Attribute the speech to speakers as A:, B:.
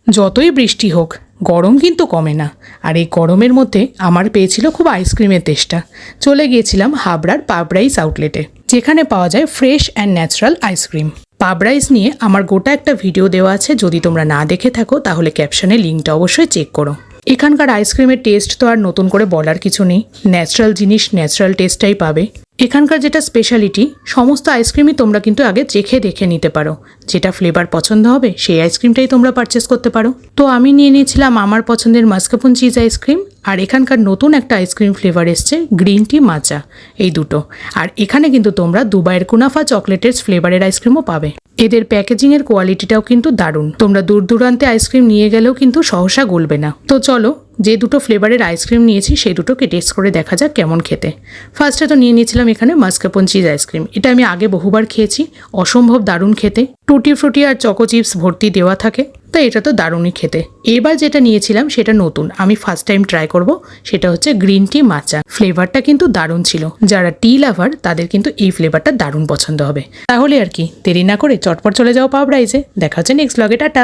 A: যতই বৃষ্টি হোক গরম কিন্তু কমে না। আর এই গরমের মধ্যে আমার পেয়েছিল খুব আইসক্রিমের তেষ্টা। চলে গিয়েছিলাম হাবড়ার পাব রাইস আউটলেটে, যেখানে পাওয়া যায় ফ্রেশ অ্যান্ড ন্যাচারাল আইসক্রিম। পাব রাইস নিয়ে আমার গোটা একটা ভিডিও দেওয়া আছে, যদি তোমরা না দেখে থাকো তাহলে ক্যাপশনে লিঙ্কটা অবশ্যই চেক করো। এখানকার আইসক্রিমের টেস্ট তো আর নতুন করে বলার কিছু নেই, ন্যাচারাল জিনিস ন্যাচারাল টেস্টটাই পাবে। এখানকার যেটা স্পেশালিটি, সমস্ত আইসক্রিমই তোমরা কিন্তু আগে দেখে নিতে পারো, যেটা ফ্লেভার পছন্দ হবে সেই আইসক্রিমটাই তোমরা পারচেস করতে পারো। তো আমি নিয়ে নিয়েছিলাম আমার পছন্দের মাস্কারপোন চিজ আইসক্রিম, আর এখানকার নতুন একটা আইসক্রিম ফ্লেভার এসছে গ্রিন টি মাচা, এই দুটো। আর এখানে কিন্তু তোমরা দুবাইয়ের কুনাফা চকলেটের ফ্লেভারের আইসক্রিমও পাবে। এদের প্যাকেজিংয়ের কোয়ালিটিটাও কিন্তু দারুণ, তোমরা দূর দূরান্তে আইসক্রিম নিয়ে গেলেও কিন্তু সহসা গলবে না। তো চলো, যে দুটো ফ্লেভারের আইসক্রিম নিয়েছি সেই দুটোকে টেস্ট করে দেখা যাক কেমন খেতে। ফার্স্টে তো নিয়ে নিয়েছিলাম এখানে মাস্কারপোন চিজ আইসক্রিম। এটা আমি আগে বহুবার খেয়েছি, অসম্ভব দারুণ খেতে। টুটি ফ্রুটি আর চকো চিপস ভর্তি দেওয়া থাকে, তো এটা তো দারুণই খেতে। এবার যেটা নিয়েছিলাম সেটা নতুন, আমি ফার্স্ট টাইম ট্রাই করব, সেটা হচ্ছে গ্রিন টি মাচা। ফ্লেভারটা কিন্তু দারুণ ছিল, যারা টি লাভার তাদের কিন্তু এই ফ্লেভারটা দারুণ পছন্দ হবে। তাহলে আর কি দেরি না করে চটপট চলে যাও পাব রাইসে। দেখা হচ্ছে নেক্সট ব্লগে, টাটা।